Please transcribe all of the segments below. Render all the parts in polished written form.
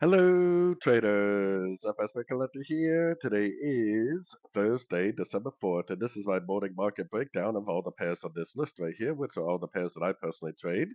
Hello, traders. FX Pip Collector here. Today is Thursday, December 4th, and this is my morning market breakdown of all the pairs on this list right here, which are all the pairs that I personally trade.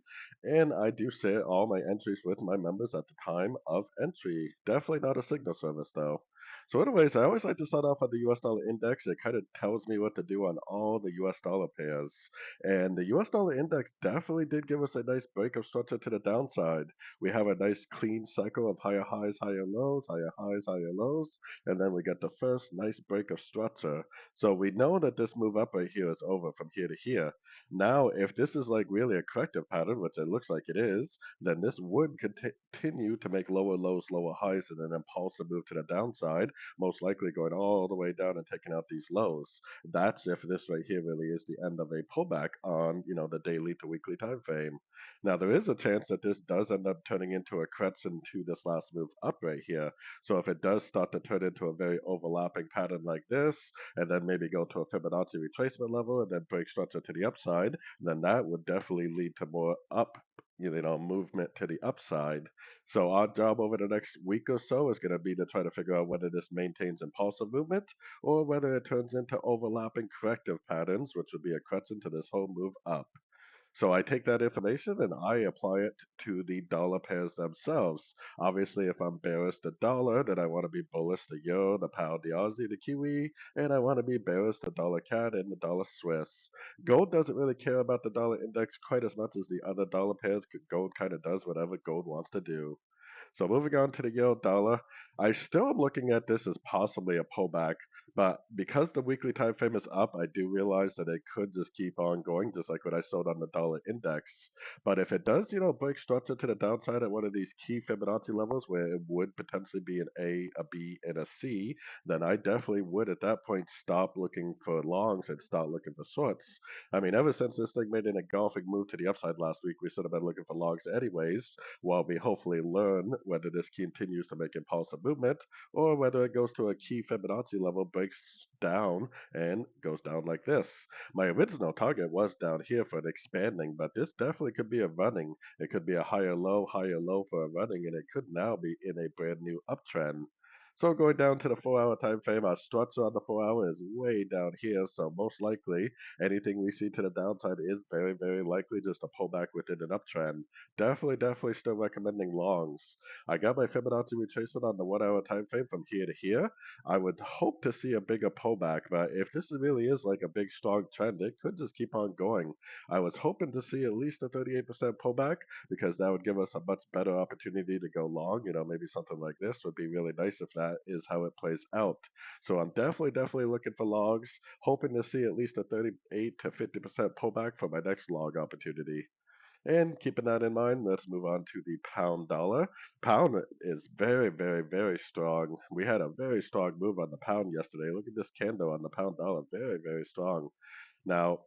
And I do share all my entries with my members at the time of entry. Definitely not a signal service, though. So, anyways, I always like to start off on the US dollar index. It kind of tells me what to do on all the US dollar pairs. And the US dollar index definitely did give us a nice break of structure to the downside. We have a nice clean cycle of higher highs, higher lows, higher highs, higher lows, and then we get the first nice break of structure. So we know that this move up right here is over from here to here. Now, if this is like really a corrective pattern, which it looks like it is, then this would continue to make lower lows, lower highs, and an impulsive move to the downside, most likely going all the way down and taking out these lows. That's if this right here really is the end of a pullback on, the daily to weekly time frame. Now, there is a chance that this does end up turning into a crescent to this last move up right here. So if it does start to turn into a very overlapping pattern like this, and then maybe go to a Fibonacci retracement level and then break structure to the upside, then that would definitely lead to more movement to the upside. So our job over the next week or so is going to be to try to figure out whether this maintains impulsive movement or whether it turns into overlapping corrective patterns, which would be a crescent to this whole move up. So I take that information and I apply it to the dollar pairs themselves. Obviously, if I'm bearish the dollar, then I want to be bullish the euro, the pound, the Aussie, the Kiwi, and I want to be bearish the dollar CAD and the dollar Swiss. Gold doesn't really care about the dollar index quite as much as the other dollar pairs. Gold kind of does whatever gold wants to do. So moving on to the euro dollar, I still am looking at this as possibly a pullback, but because the weekly time frame is up, I do realize that it could just keep on going, just like what I showed on the dollar index. But if it does, break structure to the downside at one of these key Fibonacci levels where it would potentially be an A, a B, and a C, then I definitely would at that point stop looking for longs and start looking for shorts. I mean, ever since this thing made an engulfing move to the upside last week, we should have been looking for longs anyways, while we hopefully learn whether this continues to make impulsive movement or whether it goes to a key Fibonacci level, breaks down, and goes down like this. My original target was down here for an expanding, but this definitely could be a running. It could be a higher low for a running, and it could now be in a brand new uptrend. So going down to the 4 hour time frame, our structure on the 4 hour is way down here. So most likely anything we see to the downside is very, very likely just a pullback within an uptrend. Definitely still recommending longs. I got my Fibonacci retracement on the 1 hour time frame from here to here. I would hope to see a bigger pullback, but if this really is like a big strong trend, it could just keep on going. I was hoping to see at least a 38% pullback because that would give us a much better opportunity to go long. Maybe something like this would be really nice if that is how it plays out. So I'm definitely looking for logs, hoping to see at least a 38 to 50% pullback for my next log opportunity. And keeping that in mind, let's move on to the pound dollar. Pound is very strong. We had a very strong move on the pound yesterday. Look at this candle on the pound dollar. Very strong. Now,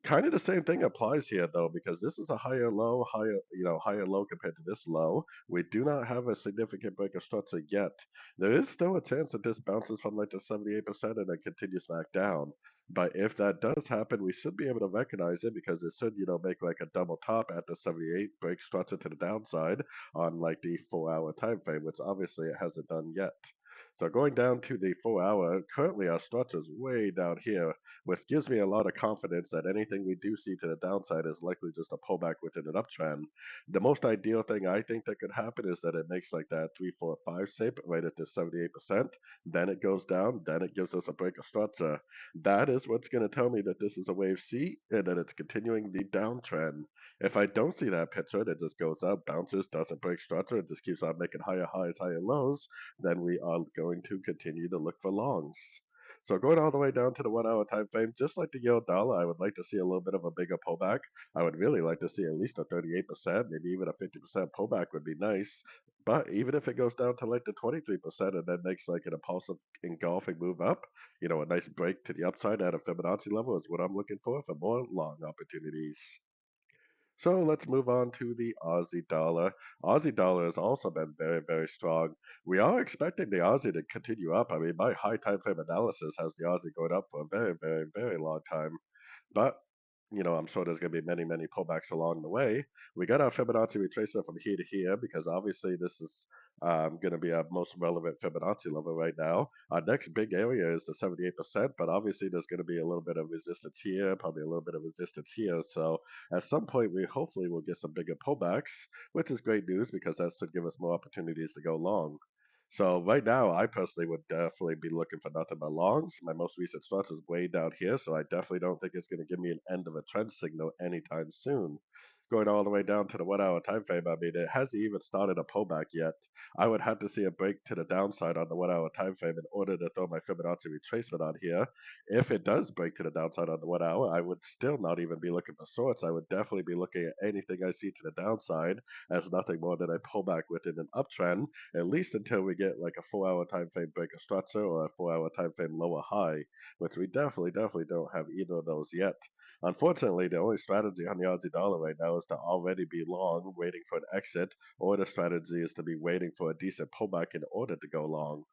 kind of the same thing applies here though, because this is a higher low, higher low compared to this low. We do not have a significant break of structure yet. There is still a chance that this bounces from like the 78% and then continues back down. But if that does happen, we should be able to recognize it because it should, make like a double top at the 78, break structure to the downside on like the 4 hour time frame, which obviously it hasn't done yet. So going down to the 4 hour, currently our structure is way down here, which gives me a lot of confidence that anything we do see to the downside is likely just a pullback within an uptrend. The most ideal thing I think that could happen is that it makes like that 3, 4, 5 shape right at the 78%, then it goes down, then it gives us a break of structure. That is what's going to tell me that this is a wave C and that it's continuing the downtrend. If I don't see that picture, it just goes up, bounces, doesn't break structure, it just keeps on making higher highs, higher lows, then we are going to continue to look for longs. So going all the way down to the 1 hour time frame, just like the euro dollar, I would like to see a little bit of a bigger pullback. I would really like to see at least a 38%, maybe even a 50% pullback would be nice. But even if it goes down to like the 23% and then makes like an impulsive engulfing move up, a nice break to the upside at a Fibonacci level is what I'm looking for more long opportunities. So let's move on to the Aussie dollar. Aussie dollar has also been very strong. We are expecting the Aussie to continue up. I mean, my high time frame analysis has the Aussie going up for a very long time. But I'm sure there's going to be many, many pullbacks along the way. We got our Fibonacci retracement from here to here because obviously this is going to be our most relevant Fibonacci level right now. Our next big area is the 78%, but obviously there's going to be a little bit of resistance here, probably a little bit of resistance here. So at some point, we hopefully will get some bigger pullbacks, which is great news because that should give us more opportunities to go long. So right now, I personally would definitely be looking for nothing but longs. My most recent structure is way down here, so I definitely don't think it's going to give me an end of a trend signal anytime soon. Going all the way down to the 1 hour time frame, I mean, it hasn't even started a pullback yet. I would have to see a break to the downside on the 1 hour time frame in order to throw my Fibonacci retracement on here. If it does break to the downside on the 1 hour, I would still not even be looking for shorts. I would definitely be looking at anything I see to the downside as nothing more than a pullback within an uptrend, at least until we get like a 4 hour time frame break of structure or a 4 hour time frame lower high, which we definitely don't have either of those yet. Unfortunately, the only strategy on the Aussie dollar right now is to already be long, waiting for an exit, or the strategy is to be waiting for a decent pullback in order to go long.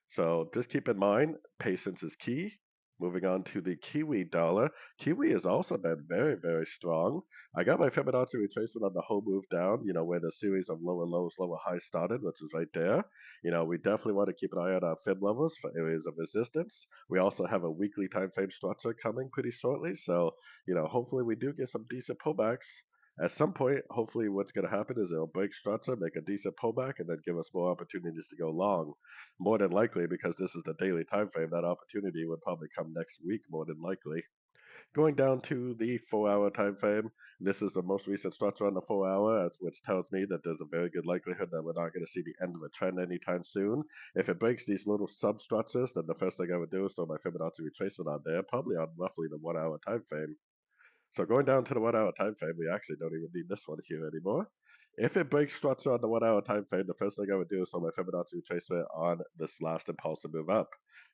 So just keep in mind, patience is key. Moving on to the Kiwi dollar. Kiwi has also been very, very strong. I got my Fibonacci retracement on the whole move down, where the series of lower lows, lower highs started, which is right there. We definitely want to keep an eye on our Fib levels for areas of resistance. We also have a weekly time frame structure coming pretty shortly. So, hopefully we do get some decent pullbacks. At some point, hopefully what's going to happen is it'll break structure, make a decent pullback, and then give us more opportunities to go long. More than likely, because this is the daily time frame, that opportunity would probably come next week, more than likely. Going down to the 4 hour time frame, this is the most recent structure on the 4 hour, which tells me that there's a very good likelihood that we're not going to see the end of a trend anytime soon. If it breaks these little substructures, then the first thing I would do is throw my Fibonacci retracement on there, probably on roughly the 1 hour time frame. So going down to the 1 hour time frame, we actually don't even need this one here anymore. If it breaks structure on the 1 hour time frame, the first thing I would do is on my Fibonacci retracement on this last impulsive move up.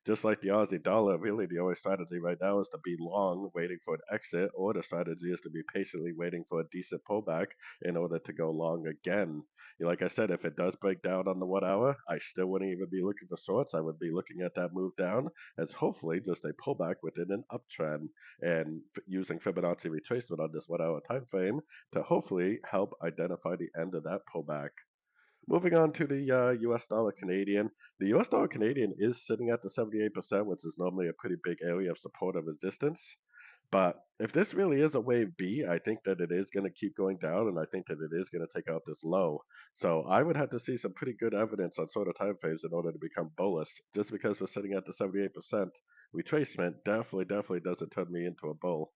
Just like the Aussie dollar, really the only strategy right now is to be long, waiting for an exit, or the strategy is to be patiently waiting for a decent pullback in order to go long again. Like I said, if it does break down on the 1 hour, I still wouldn't even be looking for shorts. I would be looking at that move down as hopefully just a pullback within an uptrend and using Fibonacci retracement on this 1 hour time frame to hopefully help identify the end of that pullback. Moving on to the US dollar Canadian. The US dollar Canadian is sitting at the 78%, which is normally a pretty big area of support and resistance. But if this really is a wave B, I think that it is going to keep going down, and I think that it is going to take out this low. So I would have to see some pretty good evidence on sort of time frames in order to become bullish. Just because we're sitting at the 78% retracement definitely doesn't turn me into a bull.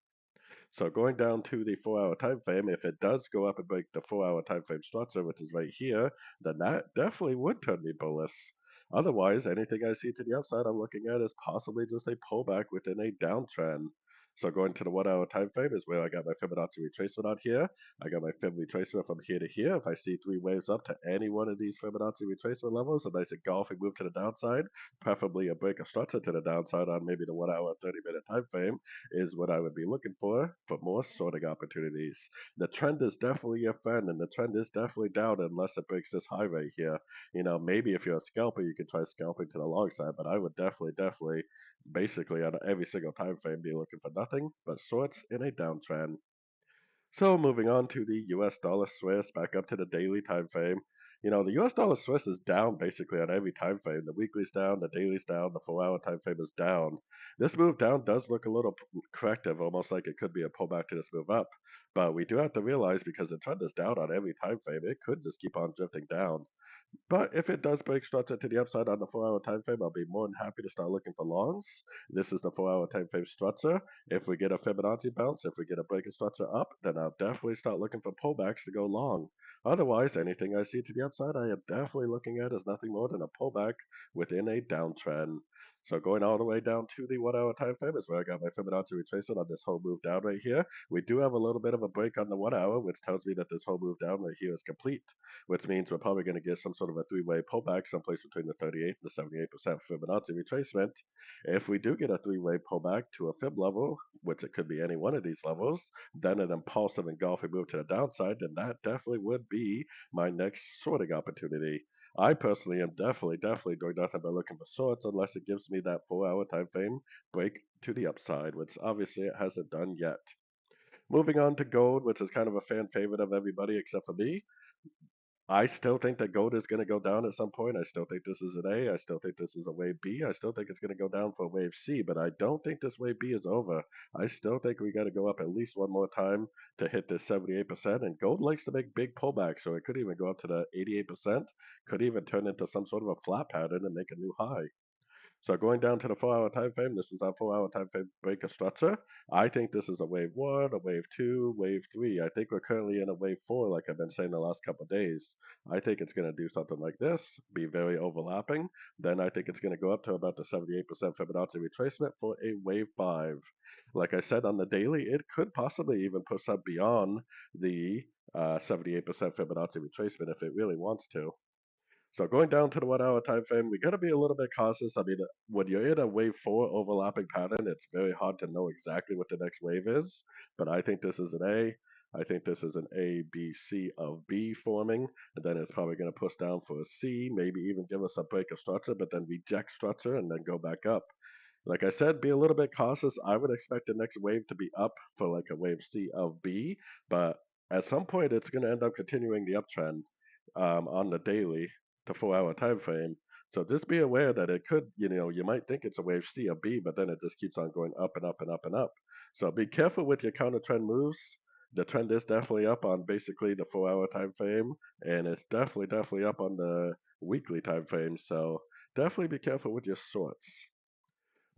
So going down to the 4 hour time frame, if it does go up and break the 4 hour time frame structure, which is right here, then that definitely would turn me bullish. Otherwise, anything I see to the upside I'm looking at is possibly just a pullback within a downtrend. So going to the 1 hour time frame is where I got my Fibonacci retracement on here. I got my Fib retracement from here to here. If I see three waves up to any one of these Fibonacci retracement levels, a nice engulfing move to the downside, preferably a break of structure to the downside on maybe the 1 hour 30-minute time frame, is what I would be looking for more sorting opportunities. The trend is definitely your friend, and the trend is definitely down unless it breaks this high right here. Maybe if you're a scalper, you can try scalping to the long side, but I would definitely, basically on every single time frame, be looking for nothing but shorts in a downtrend. So moving on to the US dollar Swiss, back up to the daily time frame. The US dollar Swiss is down basically on every time frame. The weekly's down, the daily's down, the 4 hour time frame is down. This move down does look a little corrective, almost like it could be a pullback to this move up. But we do have to realize because the trend is down on every time frame, it could just keep on drifting down. But if it does break structure to the upside on the 4 hour time frame, I'll be more than happy to start looking for longs. This is the 4 hour time frame structure. If we get a Fibonacci bounce, if we get a break of structure up, then I'll definitely start looking for pullbacks to go long. Otherwise, anything I see to the upside, I am definitely looking at as nothing more than a pullback within a downtrend. So going all the way down to the 1 hour time frame is where I got my Fibonacci retracement on this whole move down right here. We do have a little bit of a break on the 1 hour, which tells me that this whole move down right here is complete, which means we're probably going to get some sort of a three-way pullback someplace between the 38 and the 78% Fibonacci retracement. If we do get a three-way pullback to a Fib level, which it could be any one of these levels, then an impulsive engulfing move to the downside, then that definitely would be my next sorting opportunity. I personally am definitely doing nothing but looking for shorts unless it gives me that 4 hour time frame break to the upside, which obviously it hasn't done yet. Moving on to gold, which is kind of a fan favorite of everybody except for me. I still think that gold is going to go down at some point. I still think this is an A. I still think this is a wave B. I still think it's going to go down for a wave C, but I don't think this wave B is over. I still think we got to go up at least one more time to hit this 78%. And gold likes to make big pullbacks, so it could even go up to the 88%. Could even turn into some sort of a flat pattern and make a new high. So going down to the 4-hour time frame, this is our 4-hour time frame breaker structure. I think this is a wave one, a wave two, wave three. I think we're currently in a wave four, like I've been saying the last couple of days. I think it's going to do something like this, be very overlapping. Then I think it's going to go up to about the 78% Fibonacci retracement for a wave five. Like I said on the daily, it could possibly even push up beyond the 78% Fibonacci retracement if it really wants to. So going down to the 1 hour time frame, we got to be a little bit cautious. I mean, when you're in a wave four overlapping pattern, it's very hard to know exactly what the next wave is. But I think this is an A. I think this is an A, B, C of B forming, and then it's probably going to push down for a C, maybe even give us a break of structure, but then reject structure and then go back up. Like I said, be a little bit cautious. I would expect the next wave to be up for like a wave C of B, but at some point it's going to end up continuing the uptrend on the daily to 4 hour time frame. So just be aware that it could, you might think it's a wave C or B, but then it just keeps on going up and up and up and up. So be careful with your counter trend moves. The trend is definitely up on basically the 4 hour time frame, and it's definitely up on the weekly time frame. So definitely be careful with your shorts.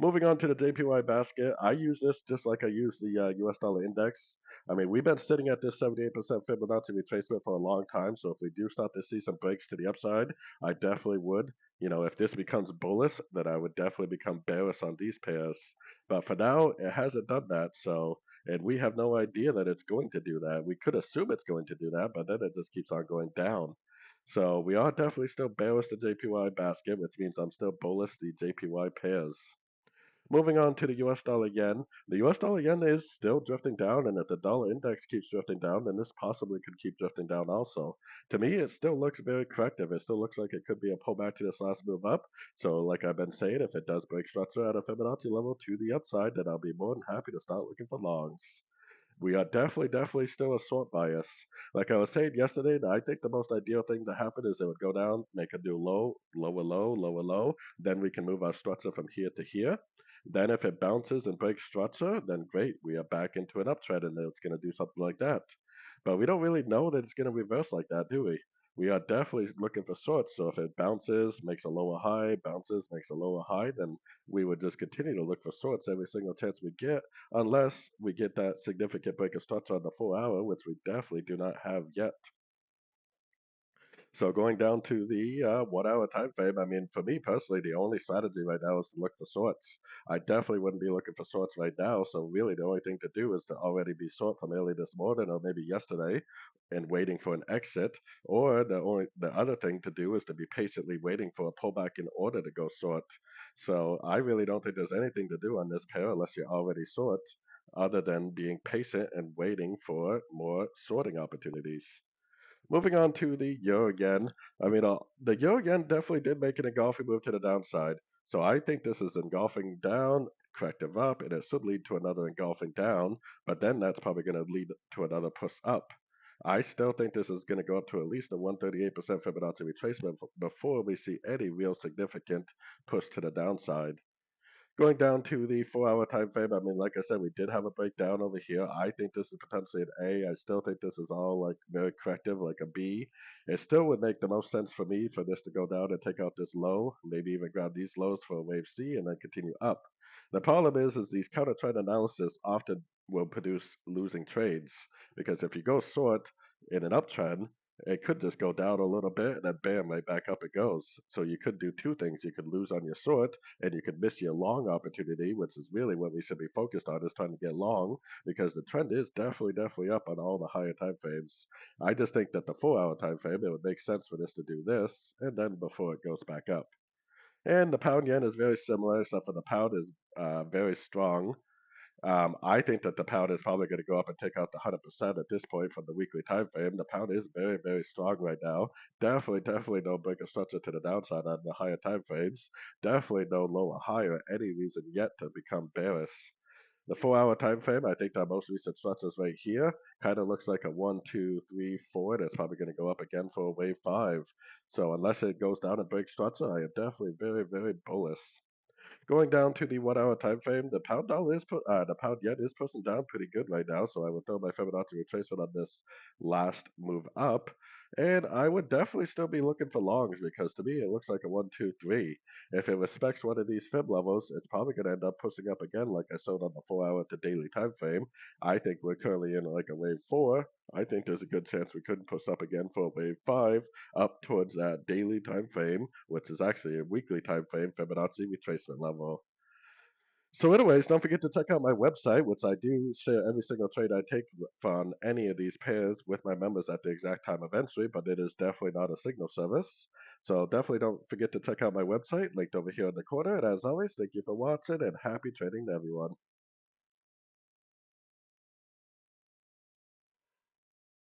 Moving on to the JPY basket, I use this just like I use the US dollar index. I mean, we've been sitting at this 78% Fibonacci retracement for a long time, so if we do start to see some breaks to the upside, I definitely would. If this becomes bullish, then I would definitely become bearish on these pairs. But for now, it hasn't done that, and we have no idea that it's going to do that. We could assume it's going to do that, but then it just keeps on going down. So we are definitely still bearish the JPY basket, which means I'm still bullish the JPY pairs. Moving on to the US dollar yen. The US dollar yen is still drifting down, and if the dollar index keeps drifting down, then this possibly could keep drifting down also. To me, it still looks very corrective. It still looks like it could be a pullback to this last move up. So, like I've been saying, if it does break structure at a Fibonacci level to the upside, then I'll be more than happy to start looking for longs. We are definitely still a short bias. Like I was saying yesterday, I think the most ideal thing to happen is it would go down, make a new low, lower low, lower low. Then we can move our structure from here to here. Then if it bounces and breaks structure, then great, we are back into an uptrend and it's going to do something like that. But we don't really know that it's going to reverse like that, do we? We are definitely looking for shorts. So if it bounces, makes a lower high, bounces, makes a lower high, then we would just continue to look for shorts every single chance we get, unless we get that significant break of structure on the 4 hour, which we definitely do not have yet. So going down to the 1 hour time frame, I mean, for me personally, the only strategy right now is to look for shorts. I definitely wouldn't be looking for shorts right now. So really, the only thing to do is to already be short from early this morning or maybe yesterday, and waiting for an exit. Or the other thing to do is to be patiently waiting for a pullback in order to go short. So I really don't think there's anything to do on this pair unless you're already short, other than being patient and waiting for more shorting opportunities. Moving on to the euro yen. I mean, the euro yen definitely did make an engulfing move to the downside. So I think this is engulfing down, corrective up, and it should lead to another engulfing down. But then that's probably going to lead to another push up. I still think this is going to go up to at least a 138% Fibonacci retracement before we see any real significant push to the downside. Going down to the 4 hour time frame, I mean, like I said, we did have a breakdown over here. I think this is potentially an A. I still think this is all like very corrective, like a B. It still would make the most sense for me for this to go down and take out this low, maybe even grab these lows for a wave C and then continue up. The problem is these counter trend analysis often will produce losing trades, because if you go short in an uptrend, it could just go down a little bit and then bam, right back up it goes. So you could do two things. You could lose on your short, and you could miss your long opportunity, which is really what we should be focused on, is trying to get long, because the trend is definitely up on all the higher time frames. I just think that the 4 hour time frame, it would make sense for this to do this, and then before it goes back up. And the pound yen is very similar, except for the pound is very strong. I think that the pound is probably going to go up and take out the 100% at this point from the weekly time frame. The pound is very strong right now. Definitely no break of structure to the downside on the higher time frames. Definitely no lower high or any reason yet to become bearish. The 4 hour time frame, I think that most recent structure is right here. Kind of looks like a 1, 2, 3, 4. That's probably going to go up again for a wave 5. So unless it goes down and breaks structure, I am definitely very, very bullish. Going down to the 1 hour time frame, the pound yen is pushing down pretty good right now. So I would throw my Fibonacci retracement on this last move up, and I would definitely still be looking for longs because to me it looks like a 1, 2, 3. If it respects one of these fib levels, it's probably going to end up pushing up again, like I showed on the 4 hour to daily time frame. I think we're currently in like a wave 4. I think there's a good chance we could push up again for a wave 5 up towards that daily time frame, which is actually a weekly time frame Fibonacci retracement level. So, anyways, don't forget to check out my website, which I do share every single trade I take on any of these pairs with my members at the exact time of entry, but it is definitely not a signal service. So, definitely don't forget to check out my website, linked over here in the corner. And as always, thank you for watching and happy trading to everyone.